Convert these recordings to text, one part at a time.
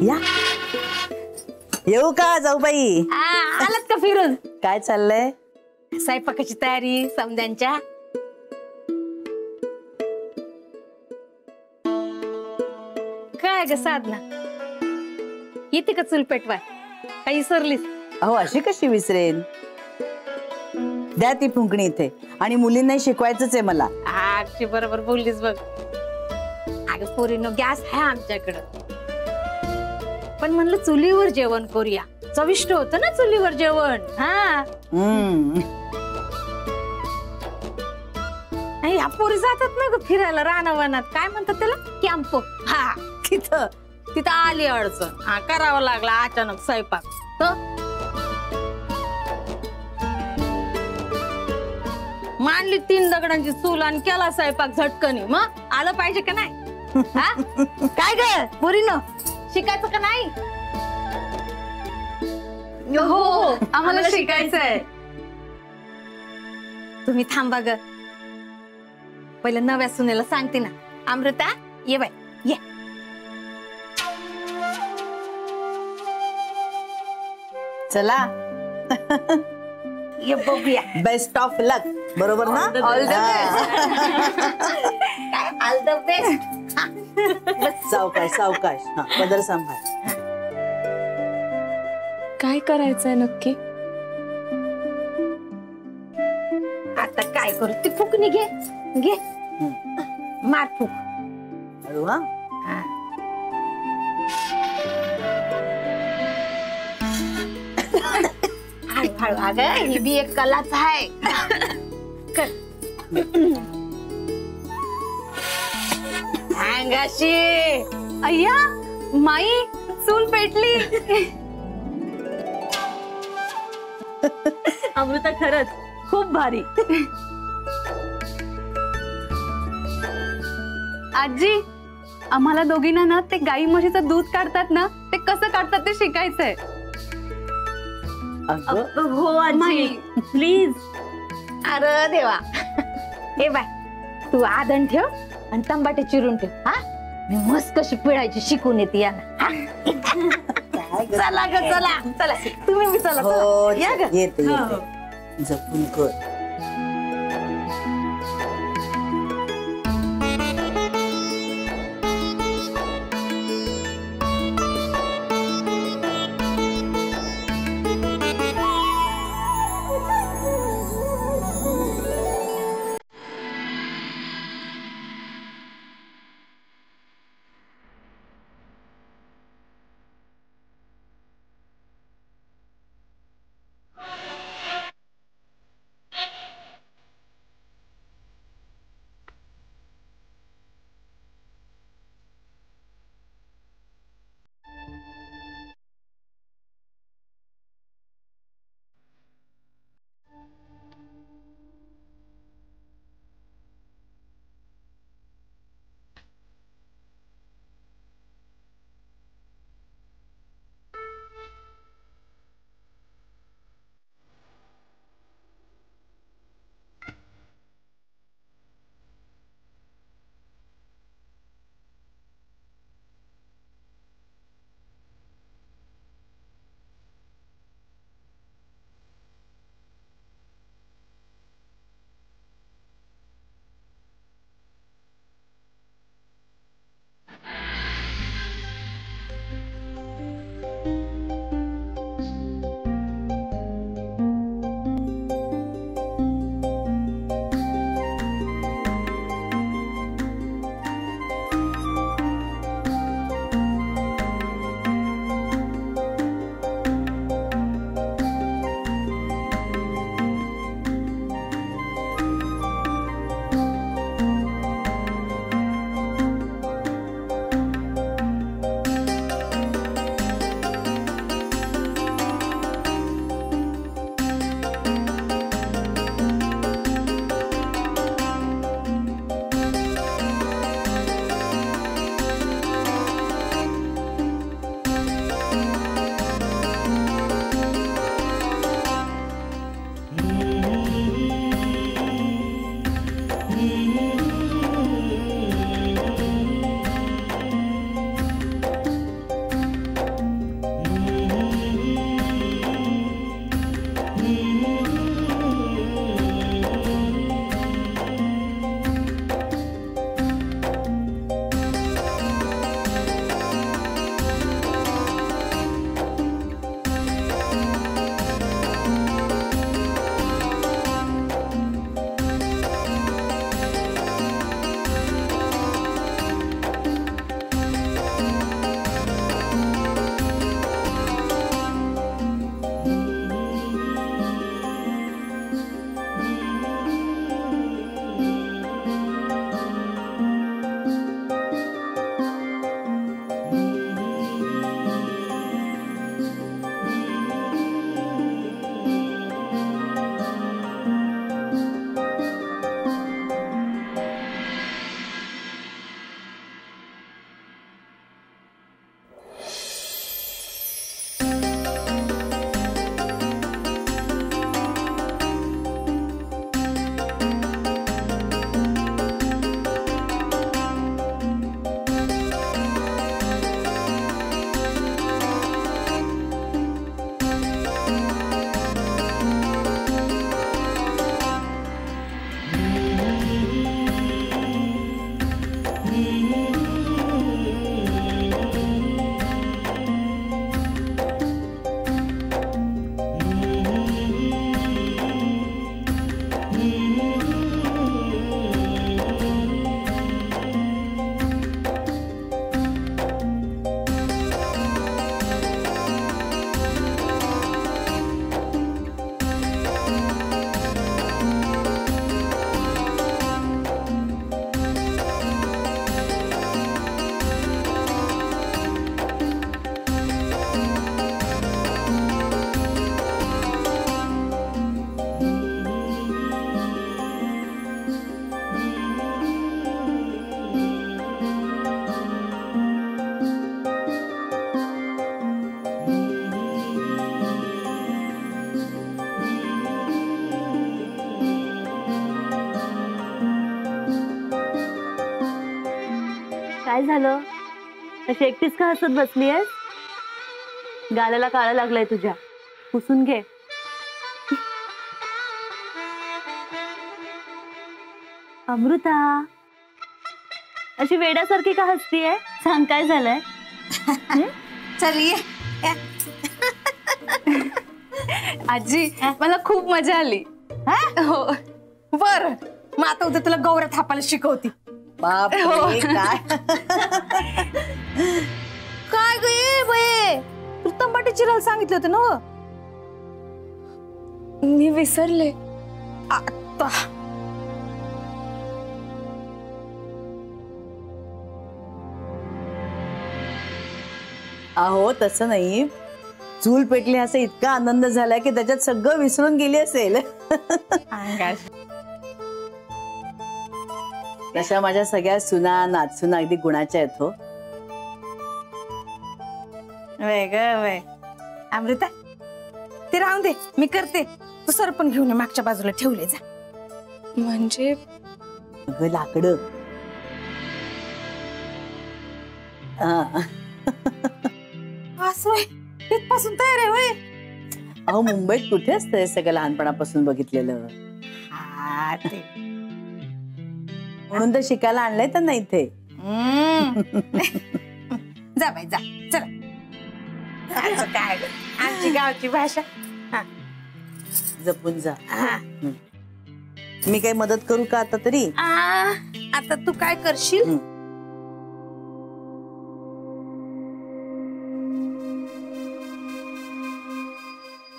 या येऊ का जाऊबाई? आलात का फिरून? काय चाललंय? स्वयंपाकाची तयारी समद्यांच्या. काय ग साधना, येते का चूल पेटवाय? काही विसरलीस? अहो अशी कशी विसरेन, द्या ती फुंकणी इथे. आणि मुलींनाही शिकवायचंच आहे मला. अगदी बरोबर बोललीस बघ. अगं पोरीनो, गॅस आहे आमच्याकडं, पण म्हणलं चुलीवर जेवण करूया. चविष्ट होतं ना चुलीवर जेवण. हा या पोरी जातात ना ग फिरायला रानावनात. काय म्हणतात त्याला? कॅम्प. हा तिथं तिथं आली अडचण. हा करावं लागला अचानक स्वयंपाक. मांडली 3 दगडांची चूल आणि केला स्वयंपाक झटकनी. मग आलं पाहिजे का नाही? काय ग पोरीनो, शिकायचं का नाही? हो, आम्हाला शिकायचंय. तुम्ही थांबा ग, पहिलं नव्या सुनेला सांगते ना. अमृता ये बाय, ये. चला ये बघूया. बेस्ट ऑफ लक. बरोबर ना? All the best. All the best. सावकाश सावकाश. हा पदर सांभाळ. काय करायचंय नक्की? आता काय करू? ती फुकणी घे, घे मार फुक. हळू. हा हळू हळू. अगं ही बी एक कलाच आहे. कर. अंगाशी. अय्या माई, चूल पेटली. अमृता खरंच खूप भारी. आजी, आम्हाला दोघींना ना ते गाई म्हशीचं दूध काढतात ना, ते कसं काढतात ते शिकायचंय. हो आजी प्लीज. अरे देवा. हे बाय, तू आदन ठेव आणि टमाटे चिरून ठेव. हा मी मस्त कशी पिळायची शिकून येते यांना. चला ग चला चला, तुम्ही मी चला. हो या ग. येते येते. जपून कर. काय झालं? अशी एकटीच का हसत बसली आहेस? गालाला काळा लागलाय तुझ्या, पुसून घे. अमृता, अशी वेड्यासारखी का हसतीये? सांग काय झालंय? चल ये. आजी, मला खूप मजा आली. हो. बर, मग आता उद्या तुला गौऱ्या थापायला शिकवती. बाप हो. काय काय गे बये, तू तंबाटे चिरायला सांगितलं होतं ना व? मी विसरले. आता अहो तसं नाही, चूल पेटली असा इतका आनंद झालाय की त्याच्यात सगळं विसरून गेली असेल. तशा माझ्या सगळ्या सुना नाचून अगदी गुणाच्या आहेत हो. वय ग वय. अमृता, ते राहून दे, मी करते. तू सरपण घेऊन ये, मागच्या बाजूला ठेवले जा. म्हणजे अगं लाकडं. असं तिथपासून तयार आहे वय. अहो मुंबईत कुठे असतं हे सगळं लहानपणापासून बघितलेलं. हा ते म्हणून तर शिकायला आणलंय त्यांना इथे. जा बाई जा, चला. असं काय ग, आमची गावची भाषा. जपून जा. मी काही मदत करू का आता तरी? आता तू काय करशील?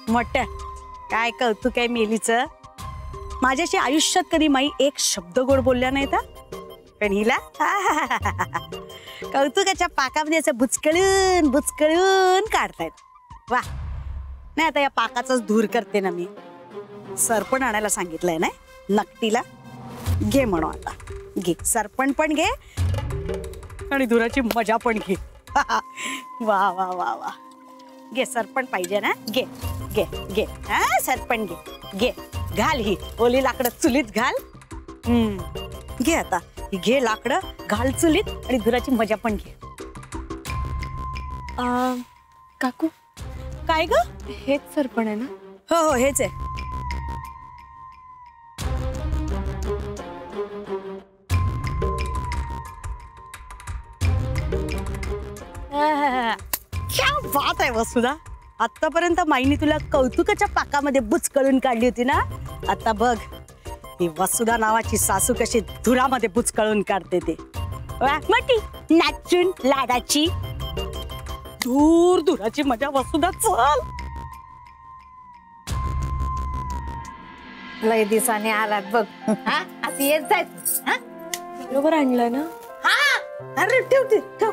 मोठ्या काय कौतुक आहे मेलीच. माझ्याशी आयुष्यात कधी माई एक शब्द गोड बोलल्या नाहीत. पण हिला कौतुकाच्या पाकामध्ये असं बुचकळून बुचकळून काढतायत. वा, नाही आता या पाकाचाच धूर करते ना मी. सरपण आणायला सांगितलंय ना नकटीला. घे म्हणू आता, घे सरपण पण घे आणि धुराची मजा पण घे. वा वा वा वा, घे सरपण पाहिजे ना. घे घे घे, हा सरपण घे. घे घाल ही ओली लाकडं चुलीत घाल. घे आता, घे लाकडं घाल चुलीत आणि धुराची मजा पण घे. काकू, काय ग? हेच सरपण आहे ना? हो हो हेच आहे. क्या बात आहे वसुधा. आतापर्यंत माईने तुला कौतुकाच्या पाकामध्ये बुचकळून काढली होती ना. आता बघ ही वसुधा नावाची सासू कशी धुरामध्ये बुचकळून काढते ते. मोठी नाचून लाडाची धूर धुराची मजा. वसुधा चल. लय दिवसाने आलात बघ. हा असं येत जायचं. हा बरोबर आणलं ना? हा, अरे ठेव ठेव.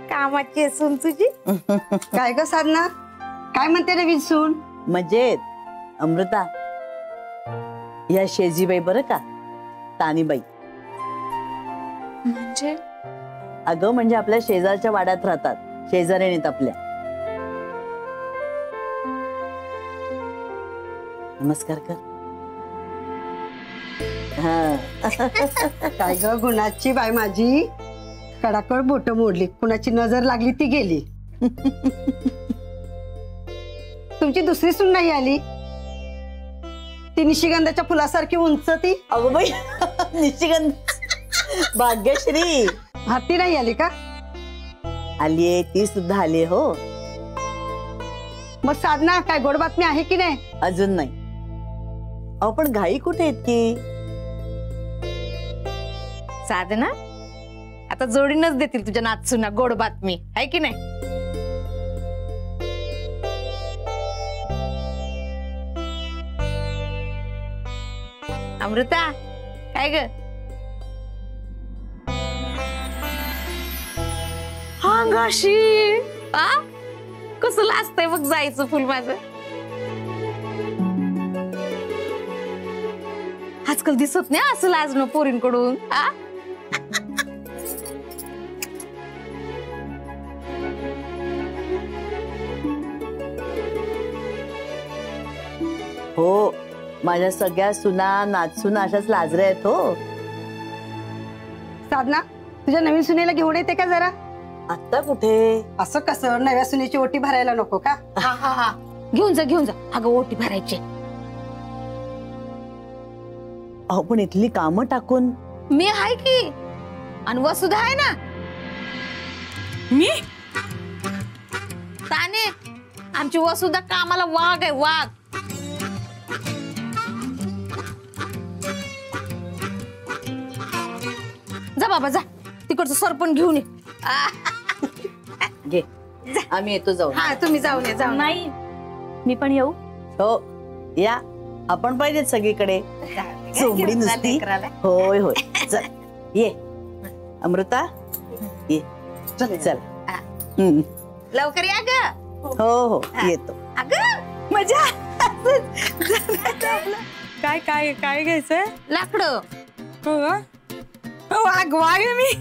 कामाची असून तुझी. काय ग साधना, काय म्हणते नवीन सून? मजेत. अमृता, या शेजीबाई बरं का, तानीबाई. म्हणजे अगं म्हणजे आपल्या शेजारच्या वाड्यात राहतात, शेजारीणीत आपल्या. नमस्कार कर. काय ग गुणाची बाय माझी, कडाकड बोट मोडली, कुणाची नजर लागली ती गेली. तुमची दुसरी सून नाही आली? ती निशिगंधाच्या फुलासारखी उंच ती. अगं बाई निशिगंध, भाग्यश्री. हाती नाही आली का? आलीये, ती सुद्धा आली हो. मग साधना, काय गोड बातमी आहे की नाही? अजून नाही. अहो पण घाई कुठे आहेत की? साधना, आता जोडीनच देतील तुझ्या नाचूना गोड बातमी आहे की नाही? अमृता, काय ग? अंगाशी कसं लाजतंय बघ जायचं फुल माझं. आजकाल दिसत नाही असं लाजणं पोरींकडून. हो, माझ्या सगळ्या सुना नाचून अशाच लाजऱ्या आहेत हो. साधना तुझ्या नवीन सुनेला घेऊन येते का जरा? आता कुठे? असं कसं, नव्या सुनेची ओटी भरायला नको का? हा घेऊन जा घेऊन जा. अगं ओटी भरायची. अहो पण इथली कामं टाकून मी आहे की, आणि वसुधा आहे ना. मी ताने आमची वसुधा कामाला वाघ आहे, वाघ. जा बाबा जा, तिकडचं सरपण घेऊन ये. घे, आम्ही येतो जाऊ. हा तुम्ही जाऊन ये, जाऊन. नाही, मी पण येऊ. हो या, आपण पाहिजेत सगळीकडे. चोमडी नुसती. होय होय, चल ये अमृता, ये चल. लवकर या ग. हो हो येतो. अगं मजा. काय काय काय घ्यायचंय? लाकडं. वाघ वाघ मी.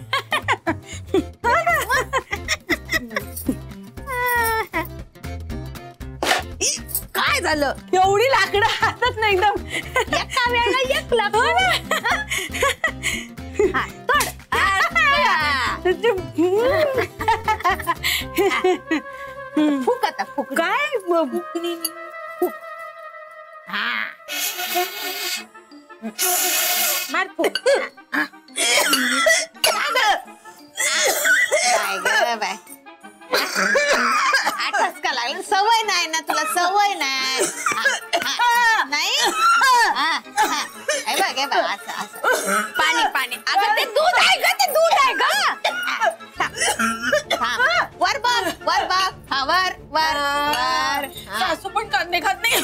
काय झालं? एवढी लाकडं हातात नाही एकदम. एका वेळेला एक लाकूड. हा, तोड. फुक आता, फुक. काय हा. मार फुक. काय ग बाय, आठच का लागलं? सवय नाही ना तुला, सवय नाही. नाही हे बघ असं असं. पाणी पाणी. अगं ते दूध आहे ग, ते दूध आहे ग. वर बघ, वर बघ. हा वर वर वर. सासू पण कांदे खात नाही.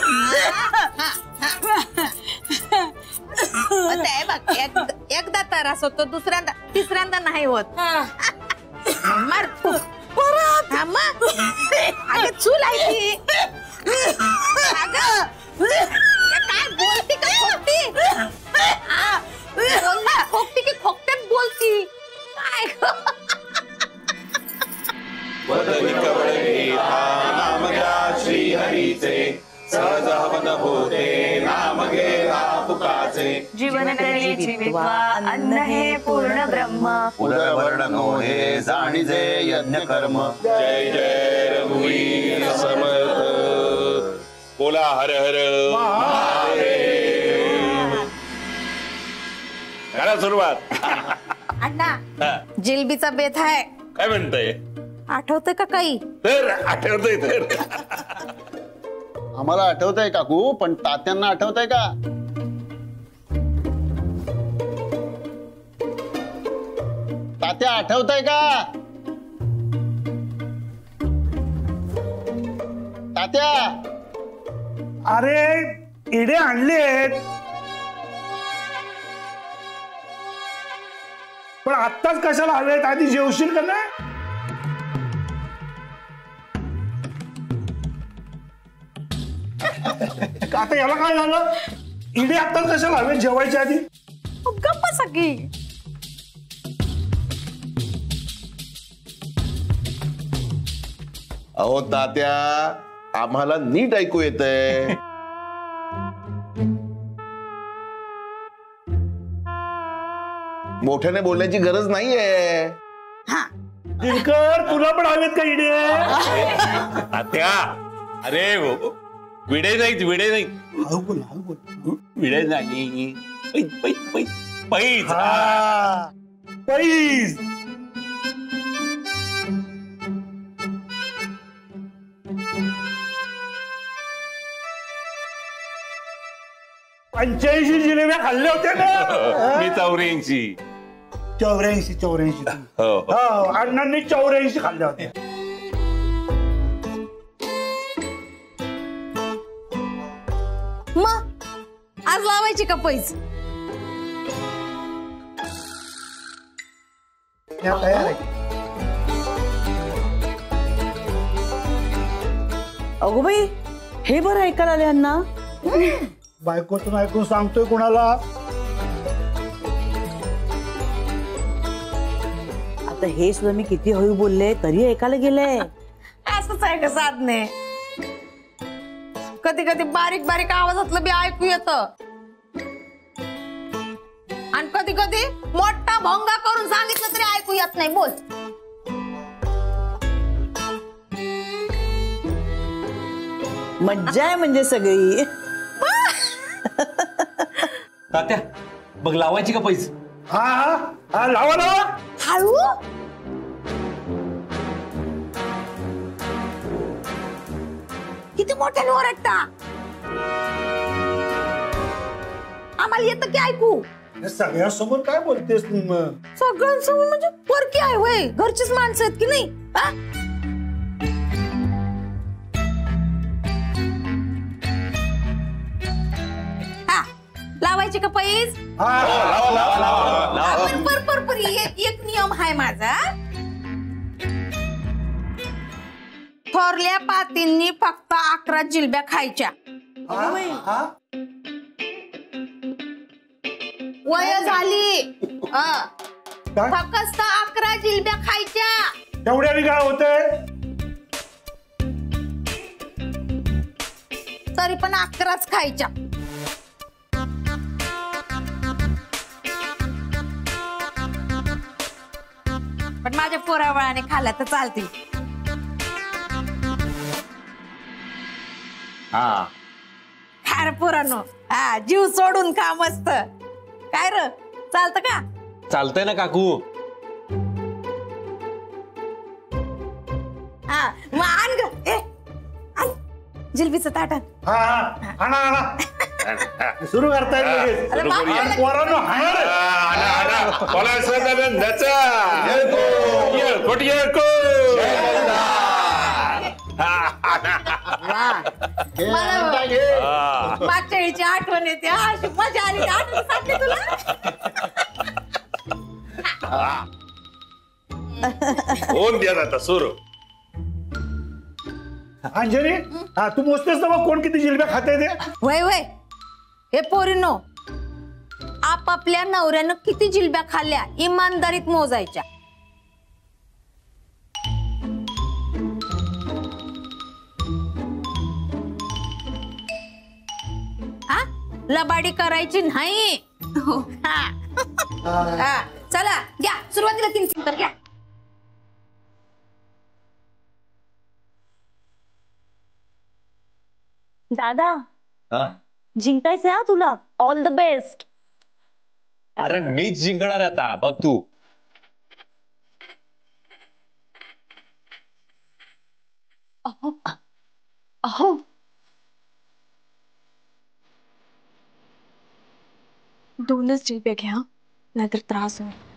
ते बघ, एकदा त्रास होतो, दुसऱ्यांदा तिसऱ्यांदा नाही होत. मार फुक. हा मग. अगं चूल आहे ती. अगं काय बोलती का खोकती? बोलणार खोकती की खोकत्यात बोलती? काय नाम घ्या श्री हरीचे, सहज हवन होते नाम घेरा तुकाचे. जीवन करी जीवित्वा अन्न हे पूर्ण ब्रह्म. उदरवर्णनो हे जाणीजे यज्ञ कर्म. जय जय रघुवीर समर्थ. बोला हर हर महादेव. करा सुरुवात. अण्णा जिलबीचा बेत आहे. काय म्हणताय? आठवतंय का काही? तर आठवतंय तर. आम्हाला आठवतंय काकू, पण तात्यांना आठवतंय का? तात्या आठवतंय का? तात्या. अरे इडे आणलेत, पण आत्ताच कशाला हवेत? आधी जेवशील का नाही? आता याला काय झालं? इडे आत्ताच कशाला हवेत जेवायच्या आधी? गप्प सगळी. अहो तात्या, आम्हाला नीट ऐकू येतंय. मोठ्याने बोलण्याची गरज नाहीये. दिनकर, तुला पण हवेत का इडे? तात्या, अरे विडे नाहीत, विडे नाही, हळू बोल, हळू बोल. विडे नाही, पैज. पैज. 85 जिलेब्या खाल्ल्या होत्या ना. मी 84. 84. हो हो, अण्णांनी 84 खाल्ल्या होत्या. मग आज लावायची का पैज? तयार आहे. अगो बाई, हे बरं ऐकायला आले अण्णा. बायकोतून ऐकून सांगतोय कोणाला? आता हे सुद्धा मी किती हळू बोलले तरी ऐकायला गेले. असंच आहे का साधने? कधी कधी बारीक बारीक आवाजातलं बी ऐकू येत, आणि कधी कधी मोठा भोंगा करून सांगितलं तरी ऐकू येत नाही. बोल. मज्जा आहे म्हणजे सगळी. तात्या बघ लावायची का पैसे? हा हा हा लावा लावा. हळू. किती मोठ्याने ओरडता. आम्हाला येतं की ऐकू. हे सगळ्यासमोर काय बोलतेस तू मग? सगळ्यांसमोर म्हणजे परकी आहे वय. घरचीच माणसं आहेत की नाही. हा? हा, लावायची का पैस? हा लावा लावा लावा. आपण पर एक नियम आहे माझा. थोरल्या पातींनी फक्त 11 जिलब्या खायच्या. हा वय झाली. काय? फक्त 11 जिलब्या खायच्या. तेवढ्याने काय होतंय? तरी पण 11च खायच्या. पण माझ्या पोरावळाने खाल्ल्या तर चालतील. हा खा रे पोरांनो. हा, जीव सोडून खा मस्त. काय र चालतं का? चालतंय ना काकू. हा मग आण ग. ए आण जिलबीचं ताट आण. हा हा आणा आणा. सुरू करताय लगेच. अरे बाप रे. पोरांनो हाणा रे. मला मागच्या वेळीची आठवण येते. अशी मजा आली. आठवण सांगते तुला. होऊन द्या आता सुरू. अंजनी हा तू मोजतेस ना मग कोण किती जिलब्या खाते ते? वय वय. हे पोरींनो, आपापल्या नवऱ्यानं किती जिलब्या खाल्ल्या इमानदारीत मोजायच्या. हा, लबाडी करायची नाही. हा. हा, चला घ्या सुरुवातीला 3 तर घ्या. दादा जिंकायचंय हा तुला. All the best. अरे मीच जिंकणार आता बघ तू. अहो अहो दोनच जिलब्या घ्या नाहीतर त्रास होईल.